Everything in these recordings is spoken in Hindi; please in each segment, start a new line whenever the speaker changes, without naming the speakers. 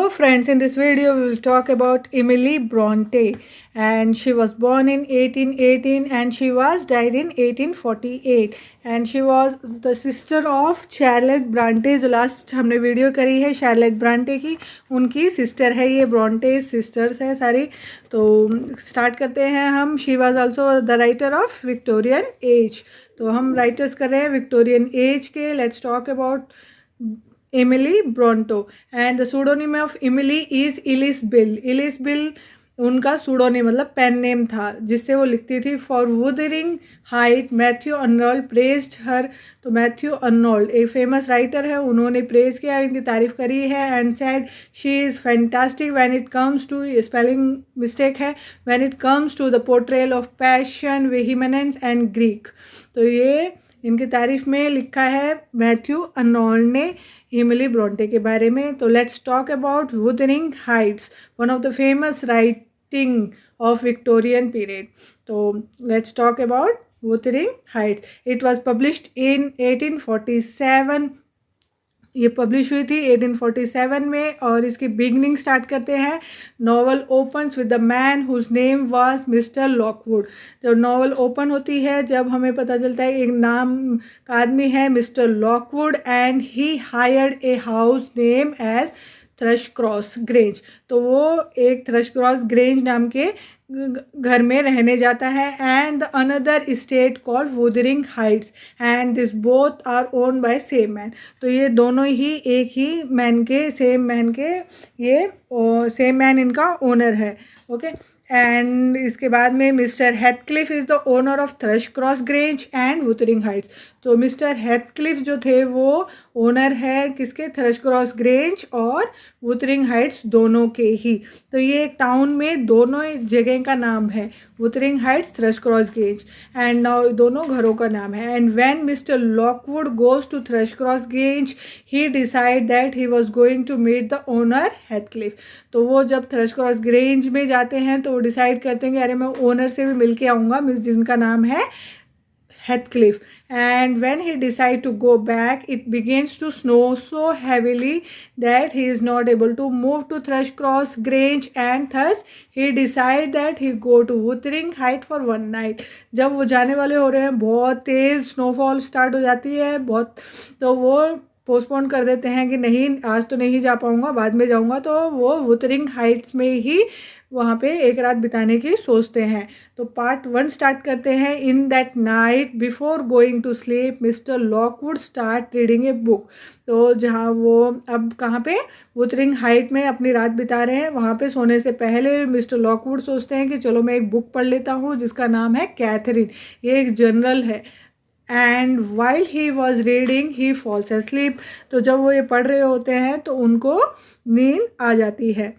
Hello friends, in this video we will talk about Emily Bronte, and she was born in 1818 and she was died in 1848 and she was the sister of Charlotte Bronte. जो लास्ट हमने वीडियो करी है Charlotte Bronte की, उनकी सिस्टर है ये. ब्रॉन्टे सिस्टर्स है सारी. तो स्टार्ट करते हैं हम. She was also the writer of Victorian age. तो हम राइटर्स कर रहे हैं विक्टोरियन एज के. Let's talk about Emily Bronte, and the pseudonym of Emily is Ellis Bill. Ellis Bill उनका pseudonym मतलब पेन नेम था जिससे वो लिखती थी. For Wuthering Height Matthew Arnold praised her. तो मैथ्यू अर्नोल्ड एक फेमस राइटर है, उन्होंने प्रेज किया, इनकी तारीफ करी है. And said she is fantastic when it comes to, spelling mistake है, when it comes to the portrayal of passion vehemence and grief. तो ये इनकी तारीफ में लिखा है मैथ्यू अर्नोल्ड ने इमिली ब्रॉन्टे के बारे में. तो let's talk about Wuthering Heights, one of the famous writing of Victorian period. तो let's talk about Wuthering Heights. It was published in 1847. ये पब्लिश हुई थी 1847 में. और इसकी बिगनिंग स्टार्ट करते हैं. Novel opens with the man whose name was mister Lockwood. जब नॉवल ओपन होती है जब हमें पता चलता है एक नाम का आदमी है Mr Lockwood, and he hired a house name as Thrushcross Grange. तो वो एक थ्रशक्रॉस ग्रेंज नाम के घर में रहने जाता है. And the another state called Wuthering Heights, and this both are own by same man. तो ये दोनों ही एक ही मैन के, सेम मैन के, ये सेम मैन इनका ओनर है. ओके. एंड इसके बाद में Mr Heathcliff is the owner of Thrushcross Grange and Wuthering Heights. तो मिस्टर हेथक्लिफ जो थे वो ओनर है किसके, थ्रशक्रॉस ग्रेंज और वुदरिंग हाइट्स दोनों के ही. तो ये एक टाउन में दोनों जगह का नाम है, Wuthering Heights, Thrushcross Grange, and दोनों घरों का नाम है. And when Mr Lockwood goes to Thrushcross Grange he decide that he was going to meet the owner Heathcliff. तो वो जब थ्रशक्रॉस ग्रेंज में जाते हैं तो वो डिसाइड करते हैं कि अरे मैं ओनर से भी मिल के आऊँगा, जिनका नाम है हेथक्लिफ. And when he decided to go back, it begins to snow so heavily that he is not able to move to Thrushcross Grange, and thus he decided that he go to Wuthering Height for one night. जब वो जाने वाले हो रहे हैं, बहुत तेज़ स्नोफॉल स्टार्ट हो जाती है बहुत, तो वो पोस्टपोन कर देते हैं कि नहीं आज तो नहीं जा पाऊँगा, बाद में जाऊँगा. तो वो वुदरिंग हाइट्स में ही वहाँ पे एक रात बिताने की सोचते हैं. तो पार्ट 1 स्टार्ट करते हैं. In that night before going to sleep mister Lockwood start reading a book. तो जहाँ वो अब कहाँ पे वुदरिंग हाइट में अपनी रात बिता रहे हैं, वहाँ पे सोने से पहले मिस्टर लॉकवुड सोचते हैं कि चलो मैं एक बुक पढ़ लेता हूँ जिसका नाम है कैथरीन. ये एक जनरल है. And while he was reading he falls asleep. तो जब वो ये पढ़ रहे होते हैं तो उनको नींद आ जाती है,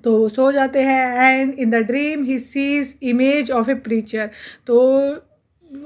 तो सो जाते हैं. And in the dream he sees image of A preacher. तो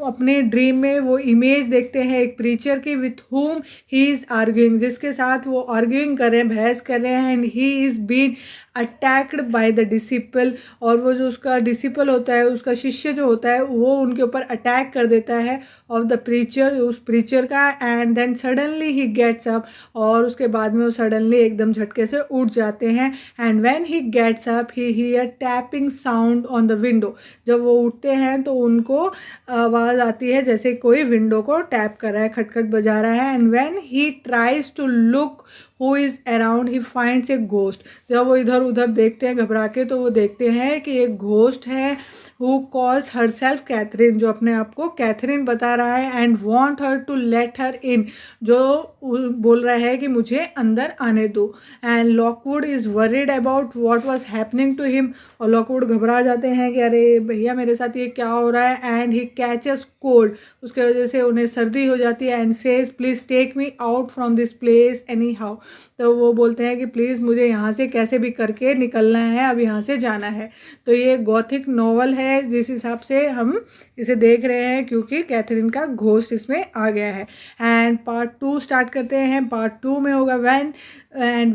अपने ड्रीम में वो इमेज देखते हैं एक प्रीचर की, with whom he is arguing, जिसके साथ वो आर्ग्यूइंग कर रहे हैं, बहस कर रहे हैं. And he is been attacked by the disciple. और वो जो उसका डिसिपल होता है, उसका शिष्य जो होता है, वो उनके ऊपर अटैक कर देता है ऑफ द प्रीचर, उस प्रीचर का. And then suddenly he gets up, और उसके बाद में वो सडनली एकदम झटके से उठ जाते हैं. And when he gets up he hear tapping sound on the window. जब वो उठते हैं तो उनको आवाज़ आती है जैसे कोई विंडो को टैप कर रहा है, खटखट बजा रहा है. And when he tries to look who is around he finds a ghost. जब वो इधर उधर देखते हैं घबरा के, तो वो देखते हैं कि एक घोस्ट है who calls her self Catherine, जो अपने आप को कैथरीन बता रहा है. And want her to let her in, जो बोल रहा है कि मुझे अंदर आने दो. And Lockwood is worried about what was happening to him. और लॉकवुड घबरा जाते हैं कि अरे भैया मेरे साथ ये क्या हो रहा है. एंड ही कैचेस कोल्ड, उसके वजह से उन्हें सर्दी हो जाती है. And says please take me out from this place anyhow. तो वो बोलते हैं कि प्लीज़ मुझे यहाँ से कैसे भी करके निकलना है, अब यहाँ से जाना है. तो ये गॉथिक नॉवल है जिस हिसाब से हम इसे देख रहे हैं, क्योंकि कैथरीन का घोस्ट इसमें आ गया है. एंड पार्ट 2 स्टार्ट करते हैं. पार्ट 2 में होगा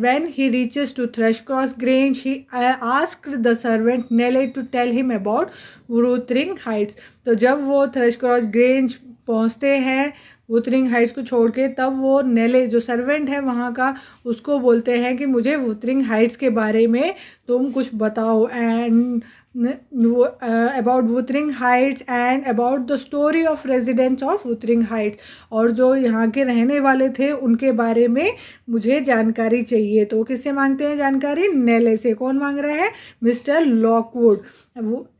when he reaches to Thrushcross Grange he asked the servant Nellie to tell him about Wuthering Heights. तो जब वो थ्रशक्रॉस ग्रेंज पहुँचते हैं वुथरिंग हाइट्स को छोड़ के, तब वो नेले जो सर्वेंट है वहाँ का उसको बोलते हैं कि मुझे वुथरिंग हाइट्स के बारे में तुम कुछ बताओ, and about Wuthering Heights and about the story of residents of Wuthering Heights, और जो यहाँ के रहने वाले थे उनके बारे में मुझे जानकारी चाहिए। तो किससे मांगते हैं जानकारी? नेले से। कौन मांग रहा है? Mr Lockwood.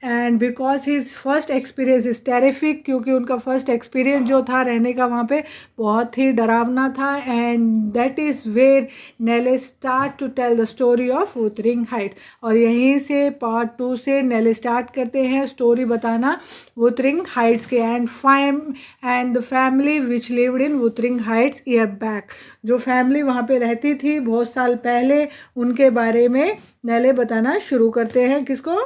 And because his first experience is terrific, क्योंकि उनका फर्स्ट एक्सपीरियंस जो था रहने का वहाँ पे बहुत ही डरावना था, and that is where Nelly start to tell the story of Wuthering Heights. और यहीं से पार्ट 2 से नेले स्टार्ट करते हैं स्टोरी बताना वुथरिंग हाइट्स के, and the family which lived in Wuthering Heights year back. जो फैमिली वहाँ पे रहती थी बहुत साल पहले, उनके बारे में नेले बताना शुरू करते हैं। किसको?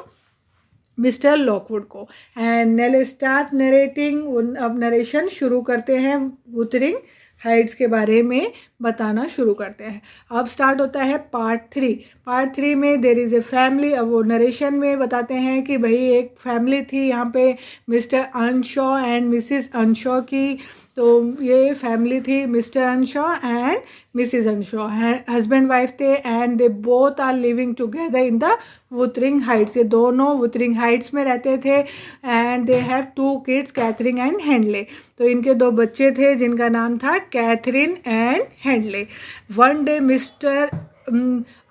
मिस्टर लॉकवुड को। एंड नेले स्टार्ट नरेटिंग, अब नरेशन शुरू करते हैं वुथरिंग हाइट्स के बारे में बताना शुरू करते हैं। अब स्टार्ट होता है पार्ट 3। पार्ट 3 में देर इज़ ए फैमिली। अब वो नरेशन में बताते हैं कि भाई एक फैमिली थी यहाँ पे, Mr Earnshaw and Mrs Earnshaw की। तो ये फैमिली थी Mr Earnshaw and Mrs Earnshaw, husband wife थे, and they both are living together in the Wuthering Heights. ये दोनों वुथरिंग हाइट्स में रहते थे, and they have 2 kids, Catherine and Hindley. तो इनके 2 बच्चे थे जिनका नाम था Catherine and Hindley. One day Mr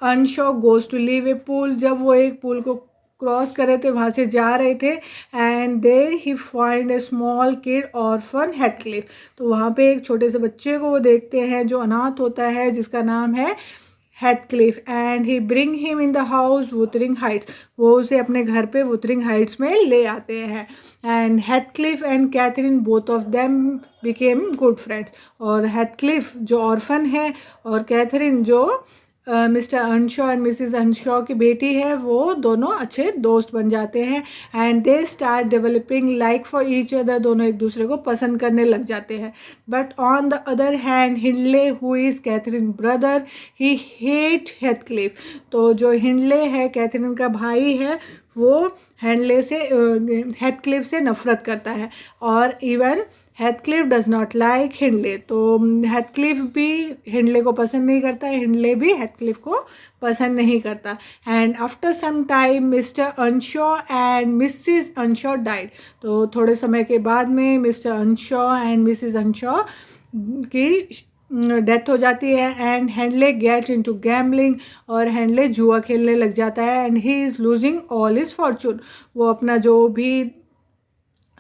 Earnshaw goes to Liverpool. जब वो एक पूल को क्रॉस कर रहे थे, वहाँ से जा रहे थे, and there he find a small kid orphan Heathcliff. तो वहाँ पे एक छोटे से बच्चे को वो देखते हैं जो अनाथ होता है, जिसका नाम है Heathcliff, and he bring him in the house Wuthering Heights. वो उसे अपने घर पे वुथरिंग हाइट्स में ले आते हैं, and Heathcliff and Catherine both of them became good friends. और हेथक्लिफ जो ऑर्फन है और कैथरीन जो Mr Earnshaw and Mrs Earnshaw की बेटी है, वो दोनों अच्छे दोस्त बन जाते हैं, and they start developing like for each other. दोनों एक दूसरे को पसंद करने लग जाते हैं। But on the other hand Hindley who is Catherine brother, he hate Heathcliff. तो जो हिंडले है कैथरीन का भाई है, वो हेथक्लिफ से नफरत करता है, और even हेथक्लिफ does not like Hindley. तो हेथक्लिफ भी हिंडले को पसंद नहीं करता, हिंडले भी हेथक्लिफ को पसंद नहीं करता। And after some time Mr Earnshaw and Mrs Earnshaw died. तो थोड़े समय के बाद में Mr Earnshaw and Mrs Earnshaw की डेथ हो जाती है, and Hindley gets into gambling. और हेनले जुआ खेलने लग जाता है, and he is losing all his fortune. वो अपना जो भी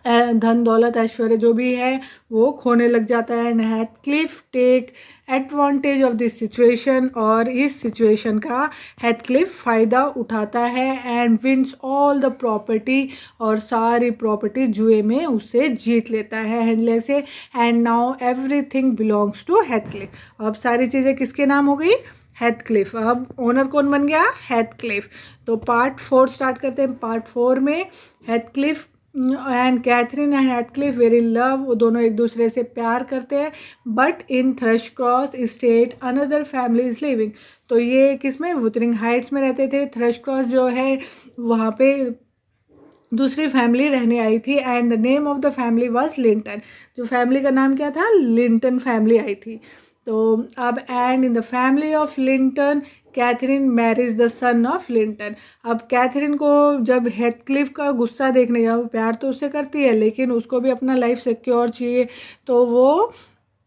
धन दौलत ऐश्वर्य जो भी है वो खोने लग जाता है। And Heathcliff take advantage of this situation, और इस सिचुएशन का हेथक्लिफ फ़ायदा उठाता है, and wins all the property, और सारी प्रॉपर्टी जुए में उससे जीत लेता है हेनले से। And now everything belongs to Heathcliff. अब सारी चीज़ें किसके नाम हो गई? हेथक्लिफ। अब ओनर कौन बन गया? हेथक्लिफ। तो पार्ट 4 स्टार्ट करते हैं। पार्ट 4 में Heathcliff and Catherine and Heathcliff very love. वो दोनों एक दूसरे से प्यार करते हैं, but in Thrushcross state another family is living. तो ये किस में? वुथरिंग हाइट्स में रहते थे। थ्रशक्रॉस जो है वहाँ पे दूसरी फैमिली रहने आई थी, and the name of the family was Linton. जो फैमिली का नाम क्या था? लिंटन फैमिली आई थी। तो अब and in the family of Linton Catherine marriage the son of Linton. अब कैथरीन को जब हेथक्लिफ का गुस्सा देखने का, प्यार तो उससे करती है लेकिन उसको भी अपना लाइफ सिक्योर चाहिए, तो वो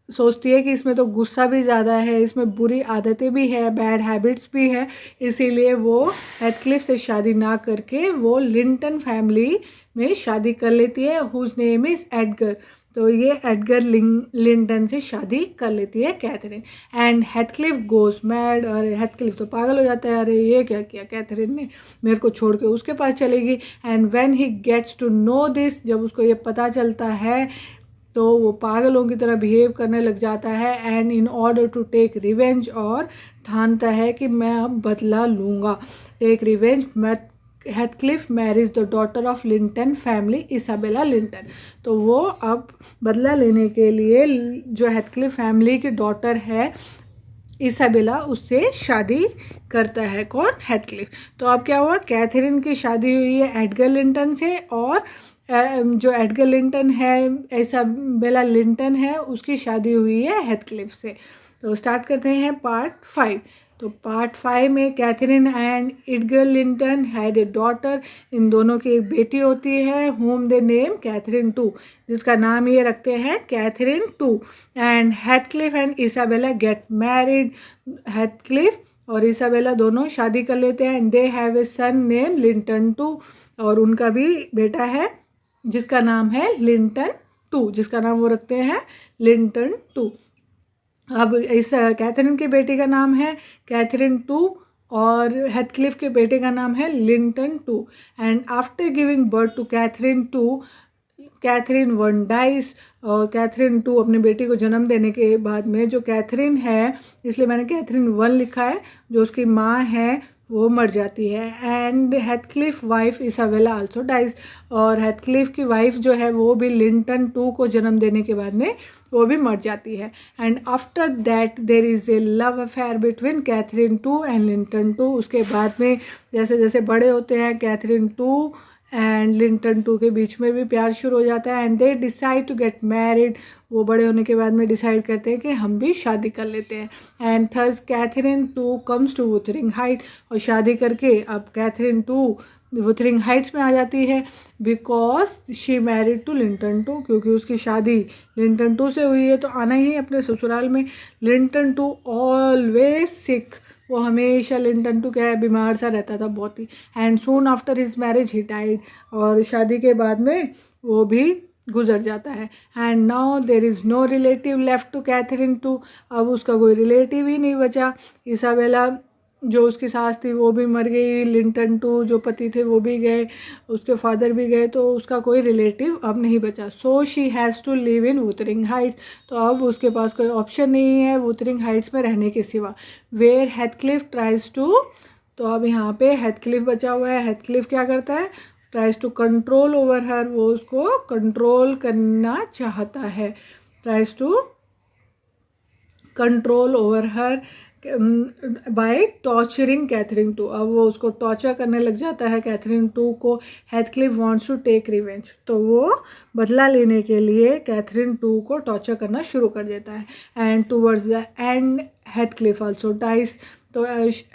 सोचती है कि इसमें तो गुस्सा भी ज़्यादा है, इसमें बुरी आदतें भी है, बैड हैबिट्स भी है, इसीलिए वो हेथक्लिफ से शादी ना करके वो लिंटन फैमिली में शादी कर लेती है, हुज नेम इज़ एडगर। तो ये एडगर लिंटन से शादी कर लेती है Catherine. And Heathcliff goes mad. और हेथक्लिफ तो पागल हो जाता है, अरे ये क्या किया कैथरीन ने, मेरे को छोड़ के उसके पास चलेगी। And when he gets to know this, जब उसको ये पता चलता है तो वो पागलों की तरह बिहेव करने लग जाता है। And in order to take revenge, और ठानता है कि मैं अब बदला लूँगा। Take revenge, Heathcliff marriage the daughter of Linton family Isabella Linton. तो वो अब बदला लेने के लिए जो हेथक्लिफ फैमिली की डॉटर है इसाबेला, उससे शादी करता है। कौन? हेथक्लिफ। तो अब क्या हुआ? कैथरीन की शादी हुई है एडगर लिंटन से, और जो एडगर लिंटन है, इसाबेला लिंटन है, उसकी शादी हुई है हेथक्लिफ से। तो स्टार्ट करते हैं पार्ट 5। तो पार्ट 5 में Catherine and Edgar Linton had a daughter, इन दोनों की एक बेटी होती है, whom they name Catherine two, जिसका नाम ये रखते हैं Catherine two. And Heathcliff and Isabella get married, Heathcliff और इसाबेला दोनों शादी कर लेते हैं। And they have a son name Linton two, और उनका भी बेटा है जिसका नाम है लिंटन टू, जिसका नाम वो रखते हैं लिंटन टू। अब इस कैथरीन के बेटे का नाम है कैथरीन टू और हेथक्लिफ के बेटे का नाम है Linton two. And after giving birth to Catherine two, Catherine one dies, और कैथरीन टू अपने बेटी को जन्म देने के बाद में जो कैथरीन है, इसलिए मैंने कैथरीन वन लिखा है, जो उसकी माँ है वो मर जाती है। And Heathcliff wife Isabella also dies, और हेथक्लिफ की वाइफ जो है वो भी लिंटन टू को जन्म देने के बाद में वो भी मर जाती है। And after that there is a love affair between Catherine two and Linton two, उसके बाद में जैसे जैसे बड़े होते हैं Catherine two and Linton two के बीच में भी प्यार शुरू हो जाता है। And they decide to get married, वो बड़े होने के बाद में डिसाइड करते हैं कि हम भी शादी कर लेते हैं। And thus Catherine too comes to Wuthering Height, और शादी करके अब कैथरीन टू वुथरिंग हाइट्स में आ जाती है, because she married to Linton two, क्योंकि उसकी शादी लिंटन टू से हुई है तो आना ही अपने ससुराल में। लिंटन टू ऑलवेज सिक, वो हमेशा लिंटन टू क्या है, बीमार सा रहता था बहुत ही। And soon after his marriage he died, और शादी के बाद में वो भी गुजर जाता है। And now there is no relative left to Catherine too, अब उसका कोई रिलेटिव ही नहीं बचा। इसाबेला जो उसकी सास थी वो भी मर गई, लिंटन टू जो पति थे वो भी गए, उसके फादर भी गए, तो उसका कोई रिलेटिव अब नहीं बचा। So she has to live in Wuthering Heights, तो अब उसके पास कोई ऑप्शन नहीं है वुथरिंग हाइट्स में रहने के सिवा। वेयर हेथक्लिफ ट्राइज टू, तो अब यहाँ पे हेथक्लिफ बचा हुआ है। हेथक्लिफ क्या करता है, tries to control over her, वो उसको कंट्रोल करना चाहता है, tries to control over her by torturing Catherine too, अब वो उसको टॉर्चर करने लग जाता है कैथरीन टू को। हेथक्लिफ वांट्स टू टेक रिवेंज, तो वो बदला लेने के लिए कैथरीन टू को टॉर्चर करना शुरू कर देता है। And towards the end Heathcliff also dies, तो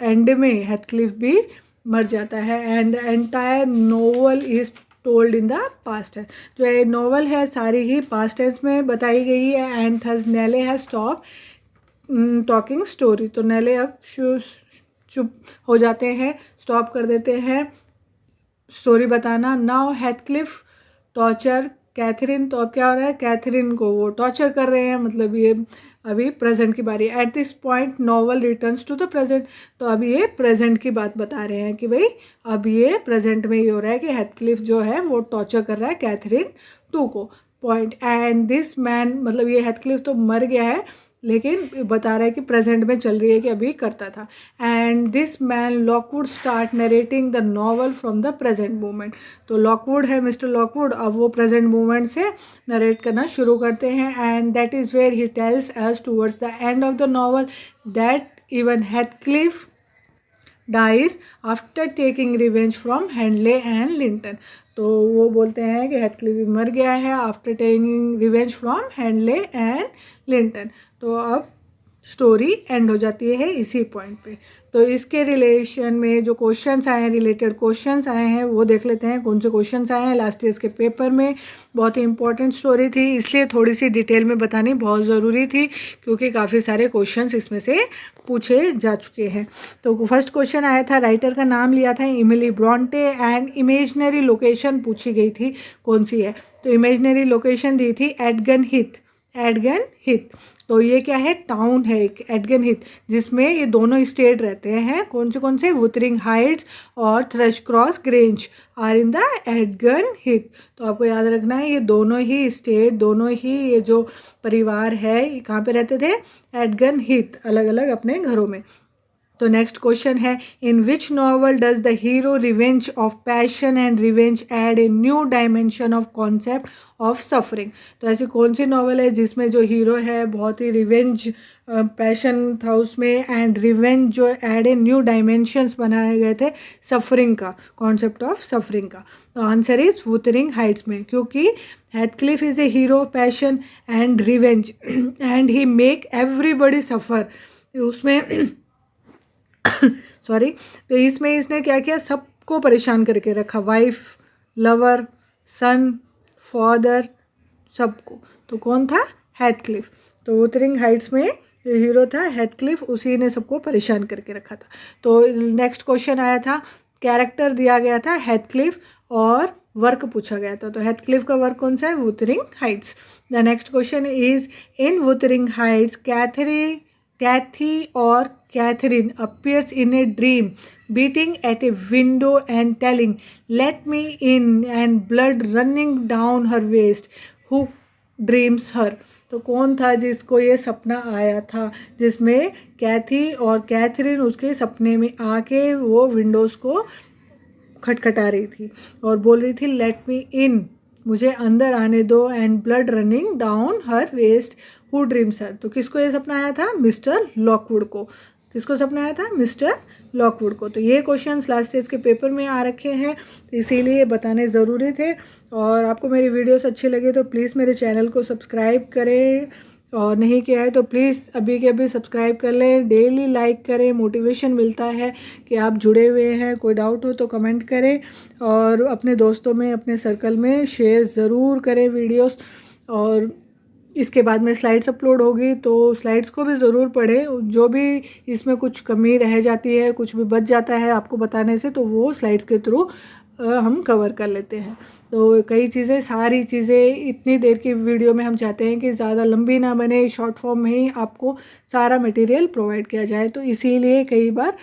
एंड में हेथक्लिफ भी मर जाता है। And entire novel is told in the past tense, जो ये नॉवल है सारी ही पास्ट टेंस में बताई गई है। एंड थस नेले हैज स्टॉप टॉकिंग स्टोरी, तो नेले अब चुप हो जाते हैं, स्टॉप कर देते हैं स्टोरी बताना। नाउ हेथक्लिफ टॉर्चर कैथरीन, तो अब क्या हो रहा है, कैथरीन को वो टॉर्चर कर रहे हैं, मतलब ये अभी प्रेजेंट की बारी। At this point novel returns to the present, तो अब ये प्रेजेंट की बात बता रहे हैं कि भाई अब ये प्रेजेंट में ये हो रहा है कि हेथक्लिफ जो है वो टॉर्चर कर रहा है कैथरीन टू को। पॉइंट एंड दिस मैन, मतलब ये हेथक्लिफ तो मर गया है लेकिन बता रहा है कि प्रेजेंट में चल रही है कि अभी करता था। And this man Lockwood start narrating the novel from the present moment, तो लॉकवुड है मिस्टर लॉकवुड, अब वो प्रेजेंट मोमेंट से नरेट करना शुरू करते हैं। And that is where he tells us towards the end of the novel that even Heathcliff dies after taking revenge from Hindley and Linton, तो वो बोलते हैं कि हेथक्लिफ मर गया है after taking revenge from Hindley and Linton. तो अब स्टोरी एंड हो जाती है इसी पॉइंट पे। तो इसके रिलेशन में जो क्वेश्चंस आए हैं, रिलेटेड क्वेश्चंस आए हैं, वो देख लेते हैं कौन से क्वेश्चंस आए हैं लास्ट ईयर के पेपर में। बहुत ही इंपॉर्टेंट स्टोरी थी, इसलिए थोड़ी सी डिटेल में बतानी बहुत ज़रूरी थी, क्योंकि काफ़ी सारे क्वेश्चंस इसमें से पूछे जा चुके हैं। तो फर्स्ट क्वेश्चन आया था, राइटर का नाम लिया था इमिली ब्रॉन्टे एंड इमेजनरी लोकेशन पूछी गई थी कौन सी है, तो इमेजनरी लोकेशन दी थी एडगन हिथ, एडगन हिथ। तो ये क्या है, टाउन है एक एडगन हिथ, जिसमें ये दोनों स्टेट रहते हैं। कौन से वुथरिंग हाइट्स और थ्रशक्रॉस ग्रेंज आर इन द एडगन हिथ। तो आपको याद रखना है ये दोनों ही स्टेट, दोनों ही ये जो परिवार है, ये कहाँ पे रहते थे, एडगन हिथ, अलग अलग अपने घरों में। तो नेक्स्ट क्वेश्चन है, in which novel does the hero revenge of passion and revenge add a new dimension of concept of suffering. तो ऐसी कौन सी नॉवल है जिसमें जो हीरो है बहुत ही रिवेंज पैशन था उसमें, एंड रिवेंज जो एड ए न्यू डायमेंशंस बनाए गए थे सफरिंग का, कॉन्सेप्ट ऑफ सफरिंग का। तो आंसर इज वुथरिंग हाइट्स में, क्योंकि Heathcliff is a hero passion and revenge and he make everybody suffer. उसमें सॉरी, तो इसमें इसने क्या किया, सबको परेशान करके रखा, वाइफ, लवर, सन, फादर, सबको। तो कौन था, हेथक्लिफ। तो वुथरिंग हाइट्स में जो हीरो था हेथक्लिफ, उसी ने सबको परेशान करके रखा था। तो नेक्स्ट क्वेश्चन आया था, कैरेक्टर दिया गया था हेथक्लिफ और वर्क पूछा गया था। तो हेथक्लिफ का वर्क कौन सा है, Wuthering Heights. The next question is, in Wuthering Heights Cathy और Catherine appears in a dream, beating at a window and telling, "Let me in," and blood running down her waist. Who dreams her? तो कौन था जिसको ये सपना आया था, जिसमें कैथी और कैथरीन उसके सपने में आके वो विंडोज़ को खटखटा रही थी और बोल रही थी, लेट मी इन, मुझे अंदर आने दो, and blood running down her waist. Who dreams her? तो किसको ये सपना आया था, मिस्टर लॉकवुड को। किसको सपना आया था, मिस्टर लॉकवुड को। तो ये क्वेश्चंस लास्ट ईयर के पेपर में आ रखे हैं, तो इसीलिए बताने ज़रूरी थे। और आपको मेरी वीडियोस अच्छी लगे तो प्लीज़ मेरे चैनल को सब्सक्राइब करें, और नहीं किया है तो प्लीज़ अभी के अभी सब्सक्राइब कर लें, डेली लाइक करें, मोटिवेशन मिलता है कि आप जुड़े हुए हैं। कोई डाउट हो तो कमेंट करें, और अपने दोस्तों में, अपने सर्कल में शेयर ज़रूर करें वीडियोस। और इसके बाद में स्लाइड्स अपलोड होगी, तो स्लाइड्स को भी ज़रूर पढ़ें। जो भी इसमें कुछ कमी रह जाती है, कुछ भी बच जाता है आपको बताने से, तो वो स्लाइड्स के थ्रू हम कवर कर लेते हैं। तो कई चीज़ें, सारी चीज़ें इतनी देर की वीडियो में हम चाहते हैं कि ज़्यादा लंबी ना बने, शॉर्ट फॉर्म में ही आपको सारा मटेरियल प्रोवाइड किया जाए। तो इसीलिए कई बार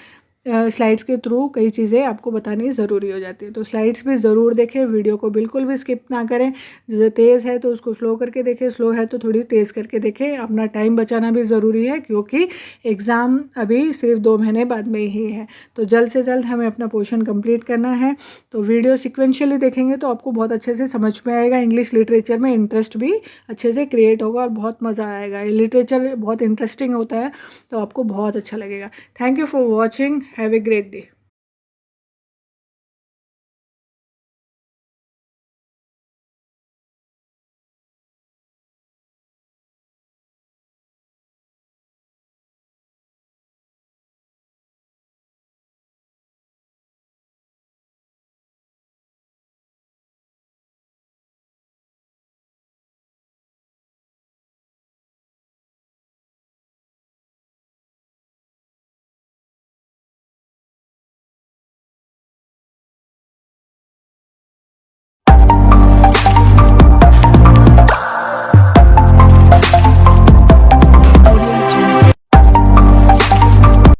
स्लाइड्स के थ्रू कई चीज़ें आपको बतानी ज़रूरी हो जाती है। तो स्लाइड्स भी ज़रूर देखें, वीडियो को बिल्कुल भी स्किप ना करें। जो तेज़ है तो उसको स्लो करके देखें, स्लो है तो थोड़ी तेज़ करके देखें। अपना टाइम बचाना भी ज़रूरी है, क्योंकि एग्ज़ाम अभी सिर्फ 2 महीने बाद में ही है। तो जल्द से जल्द हमें अपना पोर्शन कंप्लीट करना है। तो वीडियो सिक्वेंशियली देखेंगे तो आपको बहुत अच्छे से समझ में आएगा। इंग्लिश लिटरेचर में इंटरेस्ट भी अच्छे से क्रिएट होगा और बहुत मज़ा आएगा। लिटरेचर बहुत इंटरेस्टिंग होता है, तो आपको बहुत अच्छा लगेगा। Thank you for watching. Have a great day.